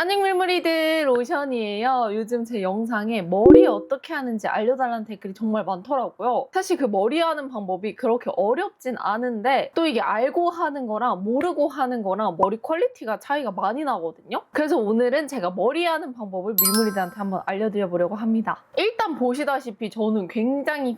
안녕밀물이들 로션이에요. 요즘 제 영상에 머리 어떻게 하는지 알려달라는 댓글이 정말 많더라고요. 사실 그 머리 하는 방법이 그렇게 어렵진 않은데 또 이게 알고 하는 거랑 모르고 하는 거랑 머리 퀄리티가 차이가 많이 나거든요. 그래서 오늘은 제가 머리 하는 방법을 밀물이들한테 한번 알려드려보려고 합니다. 일단 보시다시피 저는 굉장히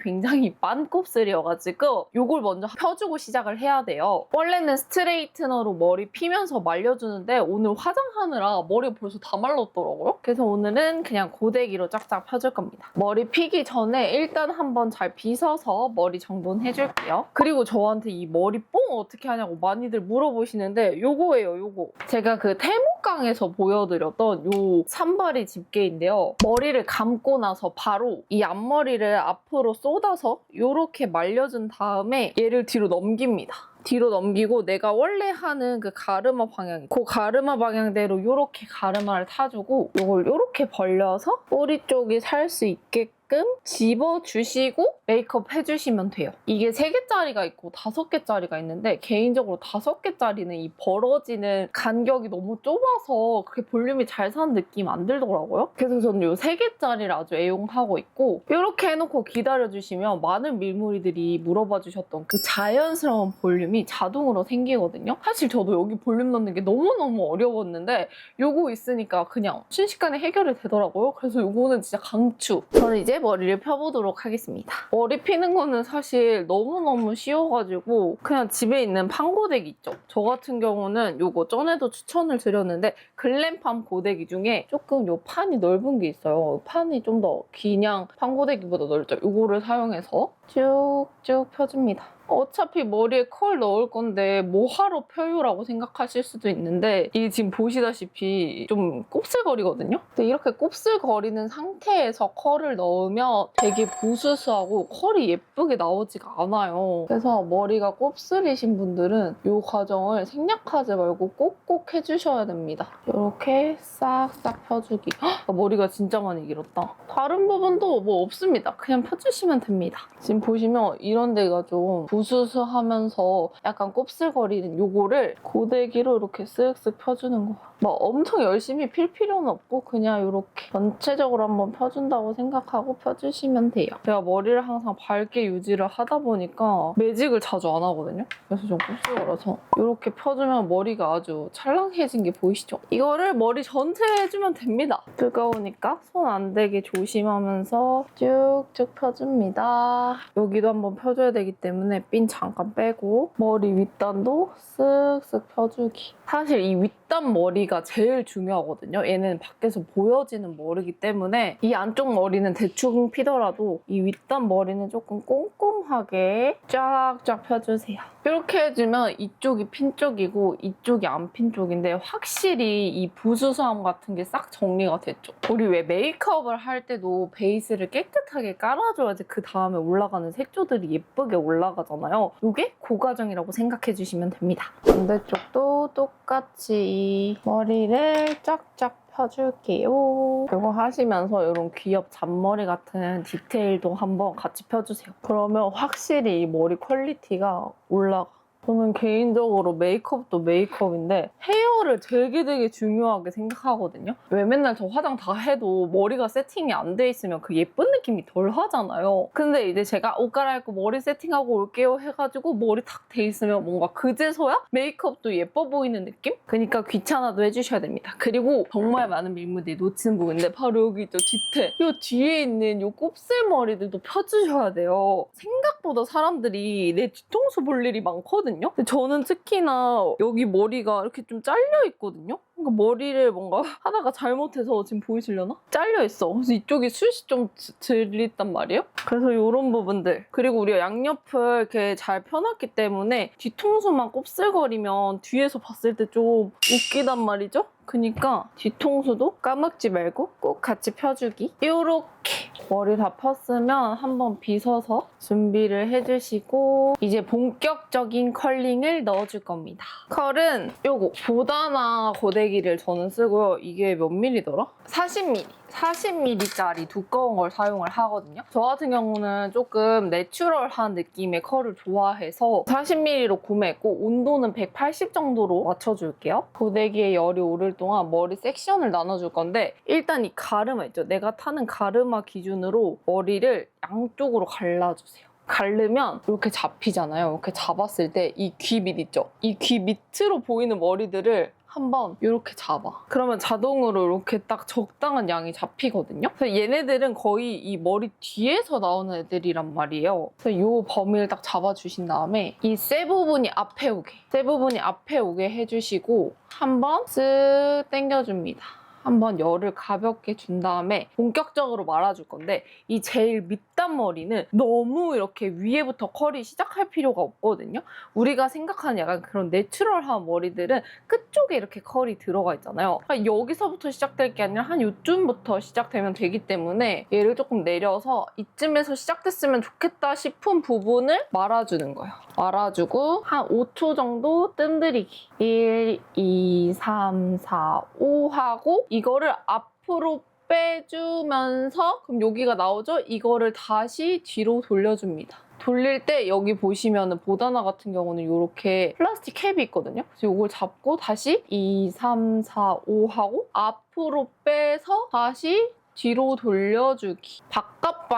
만곱슬이어가지고 이걸 먼저 펴주고 시작을 해야 돼요. 원래는 스트레이트너로 머리 피면서 말려주는데 오늘 화장하느라 머리가 벌써 다 말랐더라고요. 그래서 오늘은 그냥 고데기로 쫙쫙 펴줄 겁니다. 머리 피기 전에 일단 한번 잘 빗어서 머리 정돈해줄게요. 그리고 저한테 이 머리 뽕 어떻게 하냐고 많이들 물어보시는데 요거예요, 요거. 제가 그 태무강에서 보여드렸던 요 산발이 집게인데요. 머리를 감고 나서 바로 이 앞머리를 앞으로 쏟아서 요렇게 말려준 다음에 얘를 뒤로 넘깁니다. 뒤로 넘기고 내가 원래 하는 그 가르마 방향, 그 가르마 방향대로 이렇게 가르마를 타주고 이걸 이렇게 벌려서 꼬리 쪽이 살 수 있게끔 집어주시고 메이크업 해주시면 돼요. 이게 3개짜리가 있고 5개짜리가 있는데 개인적으로 5개짜리는 이 벌어지는 간격이 너무 좁아서 그렇게 볼륨이 잘 사는 느낌 안 들더라고요. 그래서 저는 이 3개짜리를 아주 애용하고 있고 이렇게 해놓고 기다려주시면 많은 밀물이들이 물어봐 주셨던 그 자연스러운 볼륨이 자동으로 생기거든요. 사실 저도 여기 볼륨 넣는 게 너무너무 어려웠는데 요거 있으니까 그냥 순식간에 해결이 되더라고요. 그래서 요거는 진짜 강추. 저는 이제 머리를 펴보도록 하겠습니다. 머리 피는 거는 사실 너무너무 쉬워가지고 그냥 집에 있는 판고데기 있죠? 저 같은 경우는 요거 전에도 추천을 드렸는데 글램팜 고데기 중에 조금 요 판이 넓은 게 있어요. 판이 좀 더 그냥 판고데기보다 넓죠? 요거를 사용해서 쭉쭉 펴줍니다. 어차피 머리에 컬 넣을 건데 뭐하러 펴요라고 생각하실 수도 있는데 이게 지금 보시다시피 좀 곱슬거리거든요? 근데 이렇게 곱슬거리는 상태에서 컬을 넣으면 되게 부스스하고 컬이 예쁘게 나오지가 않아요. 그래서 머리가 곱슬이신 분들은 이 과정을 생략하지 말고 꼭꼭 해주셔야 됩니다. 이렇게 싹싹 펴주기. 헉, 머리가 진짜 많이 길었다. 다른 부분도 뭐 없습니다. 그냥 펴주시면 됩니다. 지금 보시면 이런 데가 좀 부스스하면서 약간 곱슬거리는 요거를 고데기로 이렇게 쓱쓱 펴주는 거. 막 엄청 열심히 필 필요는 없고 그냥 이렇게 전체적으로 한번 펴준다고 생각하고 펴주시면 돼요. 제가 머리를 항상 밝게 유지를 하다 보니까 매직을 자주 안 하거든요. 그래서 좀 곱슬거려서 이렇게 펴주면 머리가 아주 찰랑해진 게 보이시죠? 이거를 머리 전체에 해주면 됩니다. 뜨거우니까 손 안 대게 조심하면서 쭉쭉 펴줍니다. 여기도 한번 펴줘야 되기 때문에 핀 잠깐 빼고 머리 윗단도 쓱쓱 펴주기. 사실 이 윗단 머리가 제일 중요하거든요. 얘는 밖에서 보여지는 머리이기 때문에 이 안쪽 머리는 대충 피더라도 이 윗단 머리는 조금 꼼꼼하게 쫙쫙 펴주세요. 이렇게 해주면 이쪽이 핀 쪽이고 이쪽이 안 핀 쪽인데 확실히 이 부수수함 같은 게 싹 정리가 됐죠. 우리 왜 메이크업을 할 때도 베이스를 깨끗하게 깔아줘야지 그 다음에 올라가는 색조들이 예쁘게 올라가잖아요. 이게 그 과정이라고 생각해 주시면 됩니다. 반대쪽도 똑같이 머리를 쫙쫙 펴줄게요. 이거 하시면서 이런 귀엽 잔머리 같은 디테일도 한번 같이 펴주세요. 그러면 확실히 이 머리 퀄리티가 올라가. 저는 개인적으로 메이크업도 메이크업인데 헤어를 되게 중요하게 생각하거든요. 왜 맨날 저 화장 다 해도 머리가 세팅이 안 돼 있으면 그 예쁜 느낌이 덜 하잖아요. 근데 이제 제가 옷 갈아입고 머리 세팅하고 올게요 해가지고 머리 탁 돼 있으면 뭔가 그제서야 메이크업도 예뻐 보이는 느낌? 그러니까 귀찮아도 해주셔야 됩니다. 그리고 정말 많은 밀무들이 놓치는 부분인데 바로 여기 있죠, 뒤태. 이 뒤에 있는 이 곱슬머리들도 펴주셔야 돼요. 생각보다 사람들이 내 뒤통수 볼 일이 많거든요. 근데 저는 특히나 여기 머리가 이렇게 좀 잘려 있거든요. 그러니까 머리를 뭔가 하다가 잘못해서 지금 보이시려나? 잘려 있어. 그래서 이쪽이 숱이 좀 들있단 말이에요. 그래서 이런 부분들. 그리고 우리가 양옆을 이렇게 잘 펴놨기 때문에 뒤통수만 곱슬거리면 뒤에서 봤을 때 좀 웃기단 말이죠. 그니까 뒤통수도 까먹지 말고 꼭 같이 펴주기. 요렇게 머리 다 폈으면 한번 빗어서 준비를 해주시고 이제 본격적인 컬링을 넣어줄 겁니다. 컬은 요거 보다나 고데기를 저는 쓰고요. 이게 몇 밀리더라? 40mm. 40mm짜리 두꺼운 걸 사용을 하거든요. 저 같은 경우는 조금 내추럴한 느낌의 컬을 좋아해서 40mm로 구매했고 온도는 180 정도로 맞춰줄게요. 고데기에 열이 오를 동안 머리 섹션을 나눠줄 건데 일단 이 가르마 있죠? 내가 타는 가르마 기준으로 머리를 양쪽으로 갈라주세요. 갈르면 이렇게 잡히잖아요. 이렇게 잡았을 때 이 귀 밑 있죠? 이 귀 밑으로 보이는 머리들을 한번 이렇게 잡아. 그러면 자동으로 이렇게 딱 적당한 양이 잡히거든요. 그래서 얘네들은 거의 이 머리 뒤에서 나오는 애들이란 말이에요. 그래서 이 범위를 딱 잡아주신 다음에 이 세 부분이 앞에 오게 해주시고 한번 쓱 당겨줍니다. 한번 열을 가볍게 준 다음에 본격적으로 말아줄 건데 이 제일 밑단머리는 너무 이렇게 위에부터 컬이 시작할 필요가 없거든요. 우리가 생각하는 약간 그런 내추럴한 머리들은 끝쪽에 이렇게 컬이 들어가 있잖아요. 그러니까 여기서부터 시작될 게 아니라 한 요쯤부터 시작되면 되기 때문에 얘를 조금 내려서 이쯤에서 시작됐으면 좋겠다 싶은 부분을 말아주는 거예요. 말아주고 한 5초 정도 뜸들이기. 1, 2, 3, 4, 5 하고 이거를 앞으로 빼주면서 그럼 여기가 나오죠? 이거를 다시 뒤로 돌려줍니다. 돌릴 때 여기 보시면은 보다나 같은 경우는 이렇게 플라스틱 캡이 있거든요. 그래서 이걸 잡고 다시 2, 3, 4, 5 하고 앞으로 빼서 다시 뒤로 돌려주기. 바깥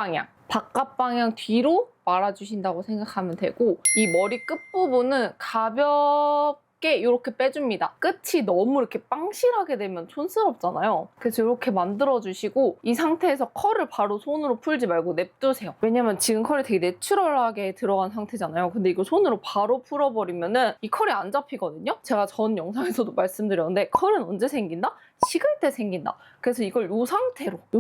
방향 뒤로 말아주신다고 생각하면 되고 이 머리 끝부분은 가볍게 이렇게 빼줍니다. 끝이 너무 이렇게 빵실하게 되면 촌스럽잖아요. 그래서 이렇게 만들어주시고 이 상태에서 컬을 바로 손으로 풀지 말고 냅두세요. 왜냐면 지금 컬이 되게 내추럴하게 들어간 상태잖아요. 근데 이거 손으로 바로 풀어버리면은 이 컬이 안 잡히거든요. 제가 전 영상에서도 말씀드렸는데 컬은 언제 생긴다? 식을 때 생긴다. 그래서 이걸 이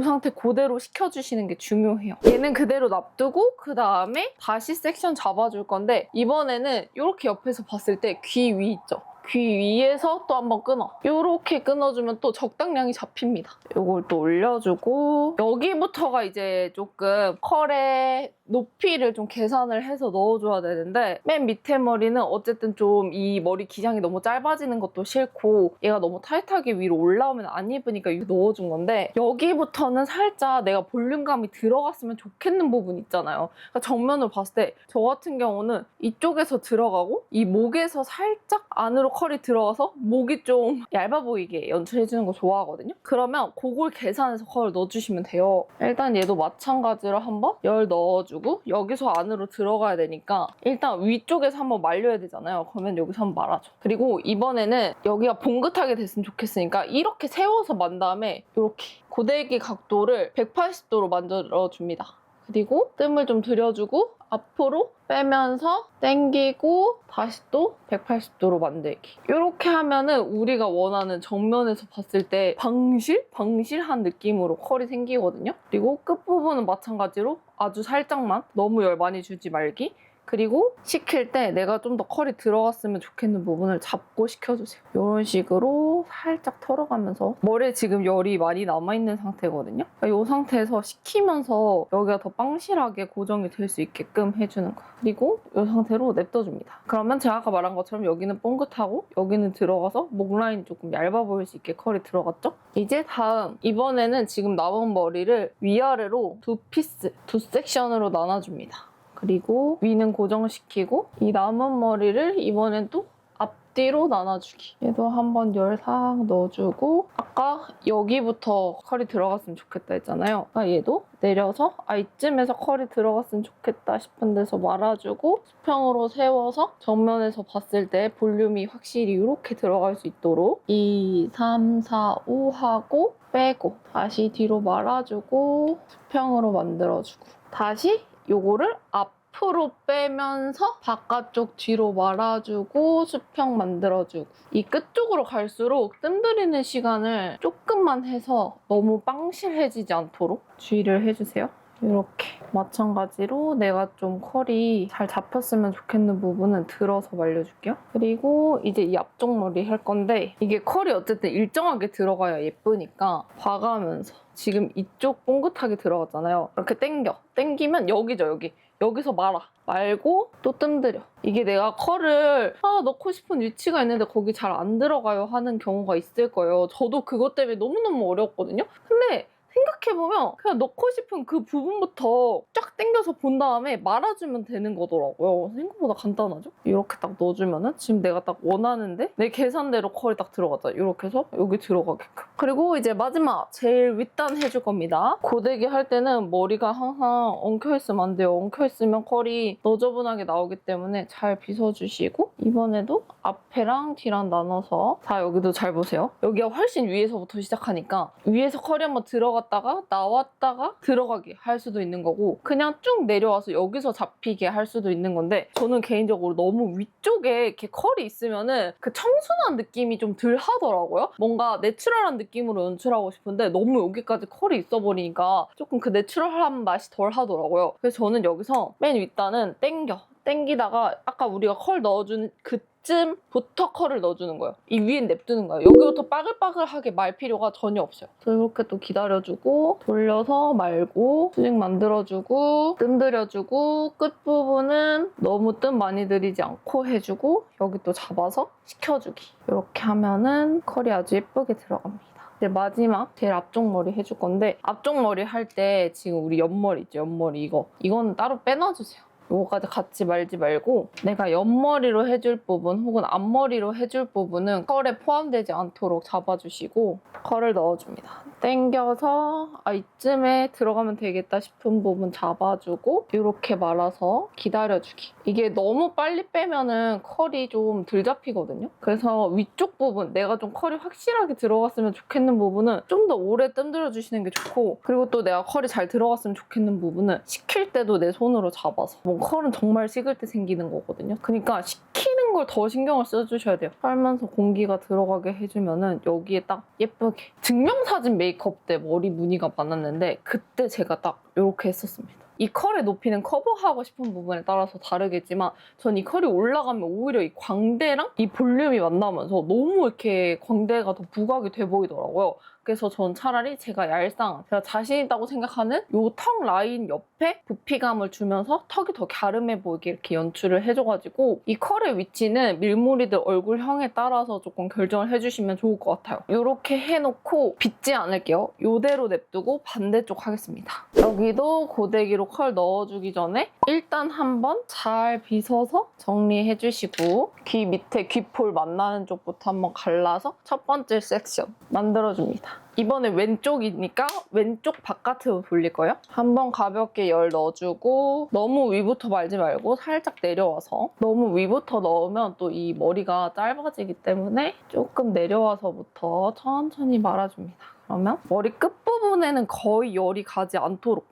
상태 그대로 식혀주시는 게 중요해요. 얘는 그대로 놔두고 그 다음에 다시 섹션 잡아줄 건데 이번에는 이렇게 옆에서 봤을 때 귀 위 있죠? 귀 위에서 또 한번 끊어. 이렇게 끊어주면 또 적당량이 잡힙니다. 이걸 또 올려주고 여기부터가 이제 조금 컬의 높이를 좀 계산을 해서 넣어줘야 되는데 맨 밑에 머리는 어쨌든 좀 이 머리 기장이 너무 짧아지는 것도 싫고 얘가 너무 타이트하게 위로 올라오면 안 예쁘니까 이렇게 넣어준 건데 여기부터는 살짝 내가 볼륨감이 들어갔으면 좋겠는 부분 있잖아요. 그러니까 정면으로 봤을 때 저 같은 경우는 이쪽에서 들어가고 이 목에서 살짝 안으로 컬이 들어가서 목이 좀 얇아 보이게 연출해주는 거 좋아하거든요. 그러면 그걸 계산해서 컬을 넣어주시면 돼요. 일단 얘도 마찬가지로 한번 열 넣어주고 여기서 안으로 들어가야 되니까 일단 위쪽에서 한번 말려야 되잖아요. 그러면 여기서 한번 말아줘. 그리고 이번에는 여기가 봉긋하게 됐으면 좋겠으니까 이렇게 세워서 만 다음에 이렇게 고데기 각도를 180도로 만들어줍니다. 그리고 뜸을 좀 들여주고 앞으로 빼면서 당기고 다시 또 180도로 만들기. 이렇게 하면은 우리가 원하는 정면에서 봤을 때 방실한 느낌으로 컬이 생기거든요. 그리고 끝부분은 마찬가지로 아주 살짝만, 너무 열 많이 주지 말기. 그리고 식힐 때 내가 좀 더 컬이 들어갔으면 좋겠는 부분을 잡고 식혀주세요. 이런 식으로 살짝 털어가면서 머리에 지금 열이 많이 남아있는 상태거든요. 그러니까 이 상태에서 식히면서 여기가 더 빵실하게 고정이 될 수 있게끔 해주는 거예요. 그리고 이 상태로 냅둬줍니다. 그러면 제가 아까 말한 것처럼 여기는 뽕긋하고 여기는 들어가서 목 라인이 조금 얇아 보일 수 있게 컬이 들어갔죠? 이제 다음 이번에는 지금 남은 머리를 위아래로 두 섹션으로 나눠줍니다. 그리고 위는 고정시키고 이 남은 머리를 이번엔 또 앞뒤로 나눠주기. 얘도 한번 열 싹 넣어주고 아까 여기부터 컬이 들어갔으면 좋겠다 했잖아요. 그러니까 얘도 내려서 이쯤에서 컬이 들어갔으면 좋겠다 싶은 데서 말아주고 수평으로 세워서 정면에서 봤을 때 볼륨이 확실히 이렇게 들어갈 수 있도록 2, 3, 4, 5 하고 빼고 다시 뒤로 말아주고 수평으로 만들어주고 다시 요거를 앞으로 빼면서 바깥쪽 뒤로 말아주고 수평 만들어주고 이 끝쪽으로 갈수록 뜸 들이는 시간을 조금만 해서 너무 빵실해지지 않도록 주의를 해주세요. 이렇게 마찬가지로 내가 좀 컬이 잘 잡혔으면 좋겠는 부분은 들어서 말려줄게요. 그리고 이제 이 앞쪽 머리 할 건데 이게 컬이 어쨌든 일정하게 들어가야 예쁘니까 봐가면서 지금 이쪽 뽕긋하게 들어갔잖아요. 이렇게 당기면 여기죠, 여기서 말고 또 뜸들여. 이게 내가 컬을 넣고 싶은 위치가 있는데 거기 잘 안 들어가요 하는 경우가 있을 거예요. 저도 그것 때문에 너무너무 어려웠거든요. 근데 생각해보면 그냥 넣고 싶은 그 부분부터 쫙 당겨서 본 다음에 말아주면 되는 거더라고요. 생각보다 간단하죠? 이렇게 딱 넣어주면은 지금 내가 딱 원하는데 내 계산대로 컬이 딱 들어가자. 이렇게 해서 여기 들어가게끔. 그리고 이제 마지막 제일 윗단 해줄 겁니다. 고데기 할 때는 머리가 항상 엉켜있으면 안 돼요. 엉켜있으면 컬이 너저분하게 나오기 때문에 잘 빗어주시고 이번에도 앞에랑 뒤랑 나눠서 자 여기도 잘 보세요. 여기가 훨씬 위에서부터 시작하니까 위에서 컬이 한번 들어갔다가 나왔다가 들어가게 할 수도 있는 거고 그냥 쭉 내려와서 여기서 잡히게 할 수도 있는 건데 저는 개인적으로 너무 위쪽에 이렇게 컬이 있으면은 그 청순한 느낌이 좀 덜 하더라고요. 뭔가 내추럴한 느낌으로 연출하고 싶은데 너무 여기까지 컬이 있어 버리니까 조금 그 내추럴한 맛이 덜 하더라고요. 그래서 저는 여기서 맨 윗단은 땡기다가 아까 우리가 컬 넣어준 그쯤부터 컬을 넣어주는 거예요. 이 위엔 냅두는 거예요. 여기부터 빠글빠글하게 말 필요가 전혀 없어요. 그래서 이렇게 또 기다려주고 돌려서 말고 수직 만들어주고 뜸들여주고 끝부분은 너무 뜸 많이 들이지 않고 해주고 여기 또 잡아서 식혀주기. 이렇게 하면은 컬이 아주 예쁘게 들어갑니다. 이제 마지막 제일 앞쪽 머리 해줄 건데 앞쪽 머리 할 때 지금 우리 옆머리 있죠? 옆머리 이거는 따로 빼놔주세요. 이거까지 같이 말지 말고 내가 옆머리로 해줄 부분 혹은 앞머리로 해줄 부분은 컬에 포함되지 않도록 잡아주시고 컬을 넣어줍니다. 당겨서 이쯤에 들어가면 되겠다 싶은 부분 잡아주고 이렇게 말아서 기다려주기. 이게 너무 빨리 빼면은 컬이 좀 덜 잡히거든요. 그래서 위쪽 부분 내가 좀 컬이 확실하게 들어갔으면 좋겠는 부분은 좀 더 오래 뜸들여 주시는 게 좋고 그리고 또 내가 컬이 잘 들어갔으면 좋겠는 부분은 식힐 때도 내 손으로 잡아서 컬은 정말 식을 때 생기는 거거든요. 그러니까 식히는 걸 더 신경을 써주셔야 돼요. 썰면서 공기가 들어가게 해주면은 여기에 딱 예쁘게 증명사진 메이크업 때 머리 무늬가 많았는데 그때 제가 딱 이렇게 했었습니다. 이 컬의 높이는 커버하고 싶은 부분에 따라서 다르겠지만 전 이 컬이 올라가면 오히려 이 광대랑 이 볼륨이 만나면서 너무 이렇게 광대가 더 부각이 돼 보이더라고요. 그래서 전 차라리 제가 자신 있다고 생각하는 이 턱 라인 옆에 부피감을 주면서 턱이 더 갸름해 보이게 이렇게 연출을 해줘가지고 이 컬의 위치는 밀무리들 얼굴형에 따라서 조금 결정을 해주시면 좋을 것 같아요. 이렇게 해놓고 빗지 않을게요. 이대로 냅두고 반대쪽 하겠습니다. 여기도 고데기로 컬 넣어주기 전에 일단 한번 잘 빗어서 정리해주시고 귀 밑에 귀폴 만나는 쪽부터 한번 갈라서 첫 번째 섹션 만들어줍니다. 이번에 왼쪽이니까 왼쪽 바깥으로 돌릴 거예요. 한번 가볍게 열 넣어주고 너무 위부터 말지 말고 살짝 내려와서 너무 위부터 넣으면 또 이 머리가 짧아지기 때문에 조금 내려와서부터 천천히 말아줍니다. 그러면 머리 끝부분에는 거의 열이 가지 않도록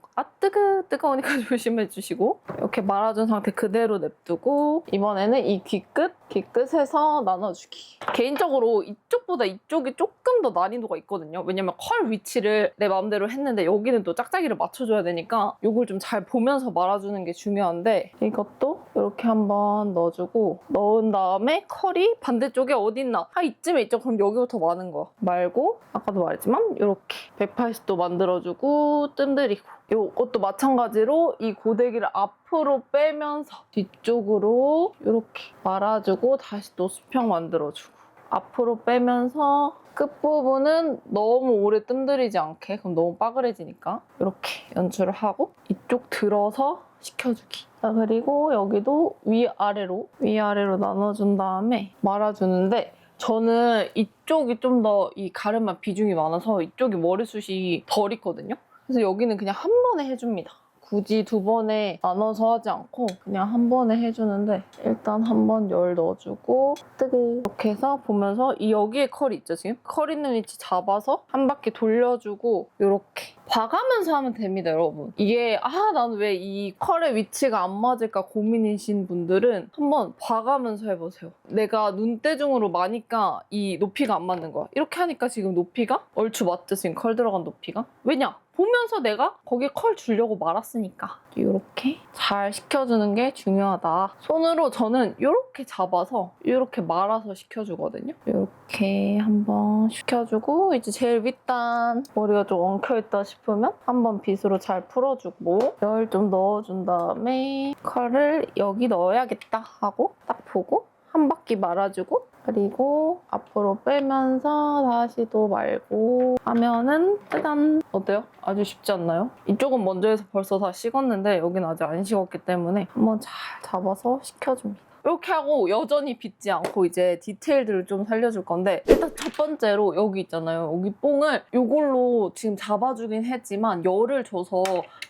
뜨거우니까 조심해주시고 이렇게 말아준 상태 그대로 냅두고 이번에는 이 귀끝에서 나눠주기. 개인적으로 이쪽보다 이쪽이 조금 더 난이도가 있거든요. 왜냐면 컬 위치를 내 마음대로 했는데 여기는 또 짝짝이를 맞춰줘야 되니까 이걸 좀 잘 보면서 말아주는 게 중요한데 이것도 이렇게 한번 넣어주고 넣은 다음에 컬이 반대쪽에 어딨나 이쯤에 있죠? 그럼 여기부터 마는 거야. 말고 아까도 말했지만 이렇게 180도 만들어주고 뜸들이고 이것도 마찬가지로 이 고데기를 앞으로 빼면서 뒤쪽으로 이렇게 말아주고 다시 또 수평 만들어주고 앞으로 빼면서 끝부분은 너무 오래 뜸들이지 않게 그럼 너무 빠그레지니까 이렇게 연출을 하고 이쪽 들어서 식혀주기. 자, 그리고 여기도 위아래로 나눠준 다음에 말아주는데 저는 이쪽이 좀 더 이 가르마 비중이 많아서 이쪽이 머리숱이 덜 있거든요. 그래서 여기는 그냥 한 번에 해줍니다. 굳이 두 번에 나눠서 하지 않고 그냥 한 번에 해주는데 일단 한 번 열 넣어주고 이렇게 해서 보면서 이 여기에 컬이 있죠 지금? 컬 있는 위치 잡아서 한 바퀴 돌려주고 이렇게 봐가면서 하면 됩니다 여러분. 이게 나는 왜 이 컬의 위치가 안 맞을까 고민이신 분들은 한번 봐가면서 해보세요. 내가 눈대중으로 마니까 이 높이가 안 맞는 거야. 이렇게 하니까 지금 높이가 얼추 맞죠 지금 컬 들어간 높이가? 왜냐? 보면서 내가 거기에 컬 주려고 말았으니까 이렇게 잘 식혀주는 게 중요하다. 손으로 저는 이렇게 잡아서 이렇게 말아서 식혀주거든요. 이렇게 한번 식혀주고 이제 제일 윗단 머리가 좀 엉켜있다 싶으면 한번 빗으로 잘 풀어주고 열 좀 넣어준 다음에 컬을 여기 넣어야겠다 하고 딱 보고 한 바퀴 말아주고 그리고 앞으로 빼면서 다시 또 말고 하면은 짜잔! 어때요? 아주 쉽지 않나요? 이쪽은 먼저 해서 벌써 다 식었는데 여기는 아직 안 식었기 때문에 한번 잘 잡아서 식혀줍니다. 이렇게 하고 여전히 빗지 않고 이제 디테일들을 좀 살려줄 건데 일단 첫 번째로 여기 있잖아요. 여기 뽕을 이걸로 지금 잡아주긴 했지만 열을 줘서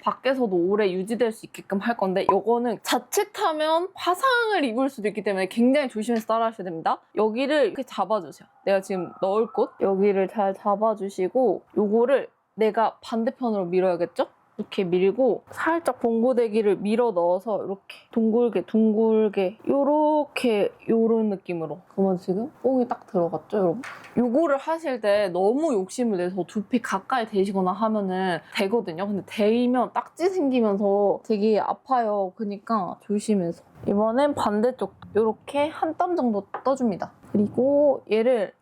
밖에서도 오래 유지될 수 있게끔 할 건데 이거는 자칫하면 화상을 입을 수도 있기 때문에 굉장히 조심해서 따라 하셔야 됩니다. 여기를 이렇게 잡아주세요. 내가 지금 넣을 곳 여기를 잘 잡아주시고 이거를 내가 반대편으로 밀어야겠죠? 이렇게 밀고 살짝 봉고데기를 밀어 넣어서 이렇게 둥글게 요렇게 요런 느낌으로. 그러면 지금 뽕이 딱 들어갔죠, 여러분? 요거를 하실 때 너무 욕심을 내서 두피 가까이 대시거나 하면은 되거든요. 근데 대이면 딱지 생기면서 되게 아파요. 그러니까 조심해서. 이번엔 반대쪽 이렇게 한 땀 정도 떠줍니다. 그리고 얘를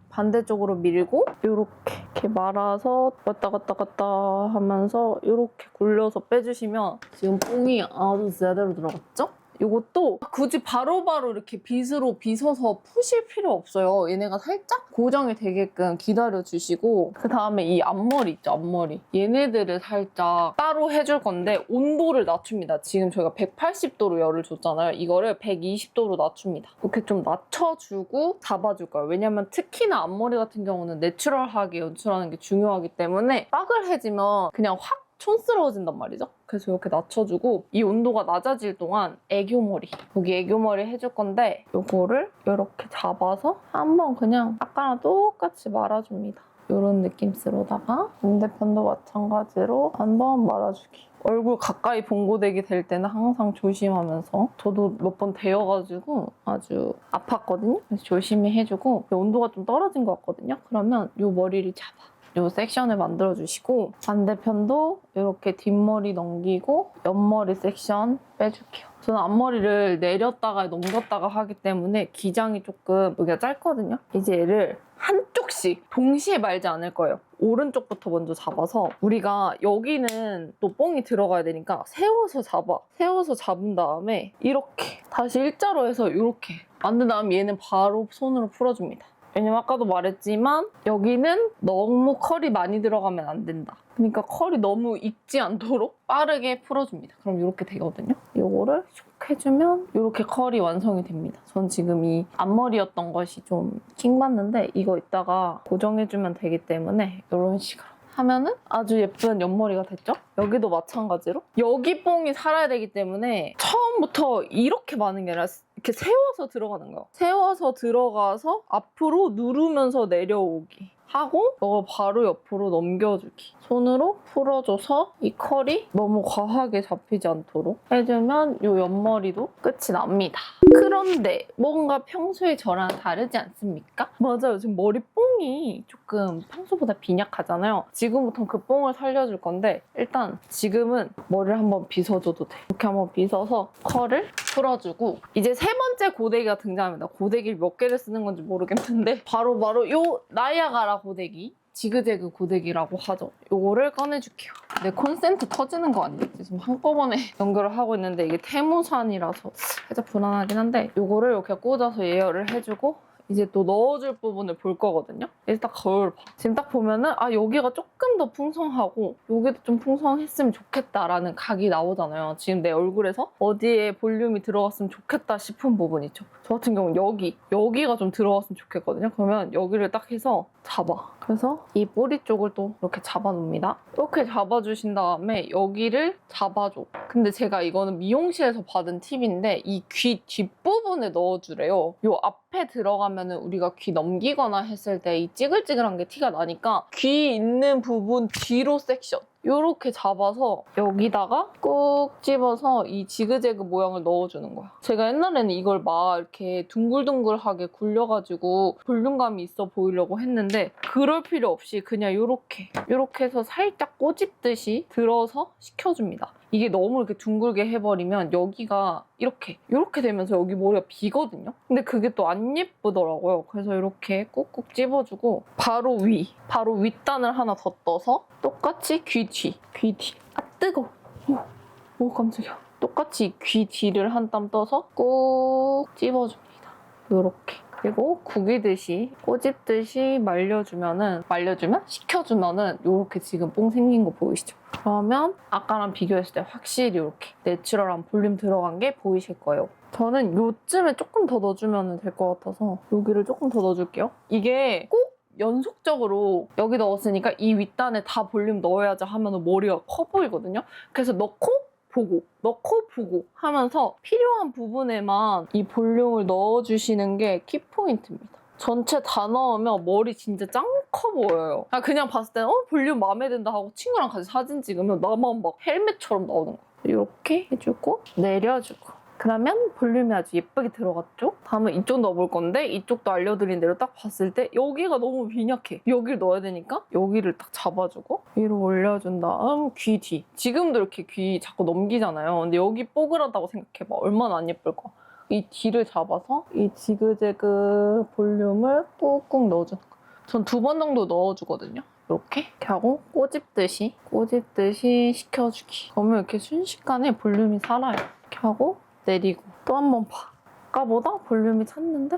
반대쪽으로 밀고 이렇게 말아서 왔다 갔다 하면서 이렇게 굴려서 빼주시면 지금 뽕이 아주 제대로 들어갔죠? 이것도 굳이 바로바로 이렇게 빗으로 빗어서 푸실 필요 없어요. 얘네가 살짝 고정이 되게끔 기다려주시고 그 다음에 이 앞머리 있죠, 앞머리. 얘네들을 살짝 따로 해줄 건데 온도를 낮춥니다. 지금 저희가 180도로 열을 줬잖아요. 이거를 120도로 낮춥니다. 이렇게 좀 낮춰주고 잡아줄 거예요. 왜냐면 특히나 앞머리 같은 경우는 내추럴하게 연출하는 게 중요하기 때문에 빠글해지면 그냥 확 촌스러워진단 말이죠. 그래서 이렇게 낮춰주고 이 온도가 낮아질 동안 애교머리 여기 애교머리 해줄 건데 이거를 이렇게 잡아서 한번 그냥 아까랑 똑같이 말아줍니다. 이런 느낌으로다가 반대편도 마찬가지로 한번 말아주기. 얼굴 가까이 봉고데기 될 때는 항상 조심하면서 저도 몇 번 데여가지고 아주 아팠거든요. 그래서 조심히 해주고 온도가 좀 떨어진 것 같거든요. 그러면 이 머리를 잡아. 이 섹션을 만들어주시고 반대편도 이렇게 뒷머리 넘기고 옆머리 섹션 빼줄게요. 저는 앞머리를 내렸다가 넘겼다가 하기 때문에 기장이 조금 여기가 짧거든요. 이제 얘를 한쪽씩 동시에 말지 않을 거예요. 오른쪽부터 먼저 잡아서 우리가 여기는 또 뽕이 들어가야 되니까 세워서 잡아. 세워서 잡은 다음에 이렇게 다시 일자로 해서 이렇게 만든 다음 얘는 바로 손으로 풀어줍니다. 왜냐면 아까도 말했지만 여기는 너무 컬이 많이 들어가면 안 된다. 그러니까 컬이 너무 익지 않도록 빠르게 풀어줍니다. 그럼 이렇게 되거든요. 이거를 슉 해주면 이렇게 컬이 완성이 됩니다. 전 지금 이 앞머리였던 것이 좀 킹받는데 이거 이따가 고정해주면 되기 때문에 이런 식으로 하면은 아주 예쁜 옆머리가 됐죠? 여기도 마찬가지로 여기 뽕이 살아야 되기 때문에 처음부터 이렇게 많은 게 아니라 이렇게 세워서 들어가는 거예요. 세워서 들어가서 앞으로 누르면서 내려오기 하고 이거 바로 옆으로 넘겨주기. 손으로 풀어줘서 이 컬이 너무 과하게 잡히지 않도록 해주면 이 옆머리도 끝이 납니다. 그런데 뭔가 평소에 저랑 다르지 않습니까? 맞아요. 지금 머리 뽕이 조금 평소보다 빈약하잖아요. 지금부터 그 뽕을 살려줄 건데 일단 지금은 머리를 한번 빗어줘도 돼. 이렇게 한번 빗어서 컬을 풀어주고 이제 세 번째 고데기가 등장합니다. 고데기를 몇 개를 쓰는 건지 모르겠는데 바로 이 나이아가라 고데기. 지그재그 고데기라고 하죠. 요거를 꺼내줄게요. 내 콘센트 터지는 거 아니겠지? 지금 한꺼번에 연결을 하고 있는데 이게 테무산이라서 살짝 불안하긴 한데 요거를 이렇게 꽂아서 예열을 해주고 이제 또 넣어줄 부분을 볼 거거든요. 일단 거울 봐. 지금 딱 보면은 아 여기가 조금 더 풍성하고 여기도 좀 풍성했으면 좋겠다라는 각이 나오잖아요. 지금 내 얼굴에서 어디에 볼륨이 들어갔으면 좋겠다 싶은 부분 있죠. 저 같은 경우는 여기가 좀 들어갔으면 좋겠거든요. 그러면 여기를 딱 해서 잡아. 그래서 이 뿌리 쪽을 또 이렇게 잡아놓습니다. 이렇게 잡아주신 다음에 여기를 잡아줘. 근데 제가 이거는 미용실에서 받은 팁인데 이 귀 뒷부분에 넣어주래요. 이 앞에 들어가면은 우리가 귀 넘기거나 했을 때 이 찌글찌글한 게 티가 나니까 귀 있는 부분 뒤로 섹션 이렇게 잡아서 여기다가 꾹 집어서 이 지그재그 모양을 넣어주는 거야. 제가 옛날에는 이걸 막 이렇게 둥글둥글하게 굴려가지고 볼륨감이 있어 보이려고 했는데 그럴 필요 없이 그냥 이렇게 해서 살짝 꼬집듯이 들어서 식혀줍니다. 이게 너무 이렇게 둥글게 해버리면 여기가 이렇게 되면서 여기 머리가 비거든요? 근데 그게 또 안 예쁘더라고요. 그래서 이렇게 꾹꾹 찝어주고 바로 윗단을 하나 더 떠서 똑같이 귀 뒤. 아 뜨거워. 오 깜짝이야. 똑같이 귀 뒤를 한 땀 떠서 꾹 찝어줍니다. 이렇게. 그리고 구기듯이 꼬집듯이 식혀주면은 이렇게 지금 뽕 생긴 거 보이시죠? 그러면 아까랑 비교했을 때 확실히 이렇게 내추럴한 볼륨 들어간 게 보이실 거예요. 저는 요쯤에 조금 더 넣어주면 될 것 같아서 여기를 조금 더 넣어줄게요. 이게 꼭 연속적으로 여기 넣었으니까 이 윗단에 다 볼륨 넣어야지 하면 머리가 커 보이거든요. 그래서 넣고 보고 하면서 필요한 부분에만 이 볼륨을 넣어주시는 게 키포인트입니다. 전체 다 넣으면 머리 진짜 짱 커 보여요. 그냥 봤을 때는 볼륨 마음에 든다 하고 친구랑 같이 사진 찍으면 나만 막 헬멧처럼 나오는 거예요. 이렇게 해주고 내려주고 그러면 볼륨이 아주 예쁘게 들어갔죠? 다음은 이쪽 넣어볼 건데 이쪽도 알려드린 대로 딱 봤을 때 여기가 너무 빈약해. 여기를 넣어야 되니까 여기를 딱 잡아주고 위로 올려준 다음 귀 뒤. 지금도 이렇게 귀 자꾸 넘기잖아요. 근데 여기 뽀글하다고 생각해봐. 얼마나 안 예쁠까? 이 뒤를 잡아서 이 지그재그 볼륨을 꾹꾹 넣어주는 거. 전 2번 정도 넣어주거든요. 이렇게 하고 꼬집듯이 식혀주기. 그러면 이렇게 순식간에 볼륨이 살아요. 이렇게 하고 내리고 또 한 번 봐. 아까보다 볼륨이 찼는데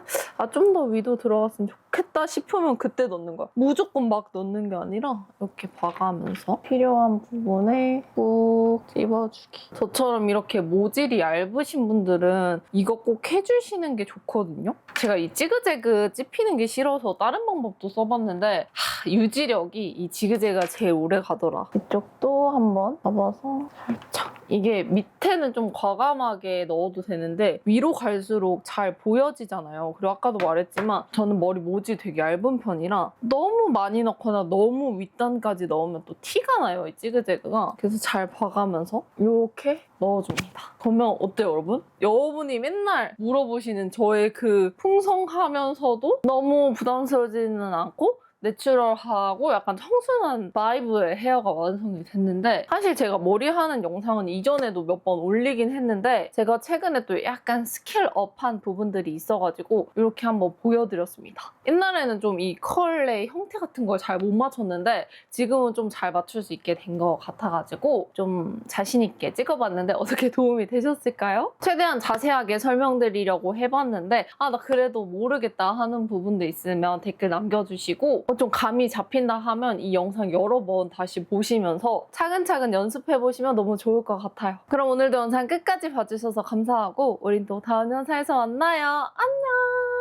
좀 더 위도 들어갔으면 좋겠다 싶으면 그때 넣는 거야. 무조건 막 넣는 게 아니라 이렇게 봐가면서 필요한 부분에 꾹 찝어주기. 저처럼 이렇게 모질이 얇으신 분들은 이거 꼭 해주시는 게 좋거든요. 제가 이 지그재그 찝히는 게 싫어서 다른 방법도 써봤는데 유지력이 이 지그재그가 제일 오래 가더라. 이쪽도 한번 잡아서 살짝. 이게 밑에는 좀 과감하게 넣어도 되는데 위로 갈수록 잘 보여지잖아요. 그리고 아까도 말했지만 저는 머리 모질이 되게 얇은 편이라 너무 많이 넣거나 너무 윗단까지 넣으면 또 티가 나요, 이 지그재그가. 그래서 잘 봐가면서 이렇게 넣어줍니다. 그러면 어때요, 여러분? 여러분이 맨날 물어보시는 저의 그 풍성하면서도 너무 부담스러워지는 않고 내추럴하고 약간 청순한 바이브의 헤어가 완성이 됐는데 사실 제가 머리하는 영상은 이전에도 몇 번 올리긴 했는데 제가 최근에 또 약간 스케일업한 부분들이 있어가지고 이렇게 한번 보여드렸습니다. 옛날에는 좀 이 컬의 형태 같은 걸 잘 못 맞췄는데 지금은 좀 잘 맞출 수 있게 된 것 같아가지고 좀 자신 있게 찍어봤는데 어떻게 도움이 되셨을까요? 최대한 자세하게 설명드리려고 해봤는데 나 그래도 모르겠다 하는 부분도 있으면 댓글 남겨주시고 좀 감이 잡힌다 하면 이 영상 여러 번 다시 보시면서 차근차근 연습해보시면 너무 좋을 것 같아요. 그럼 오늘도 영상 끝까지 봐주셔서 감사하고 우린 또 다음 영상에서 만나요. 안녕!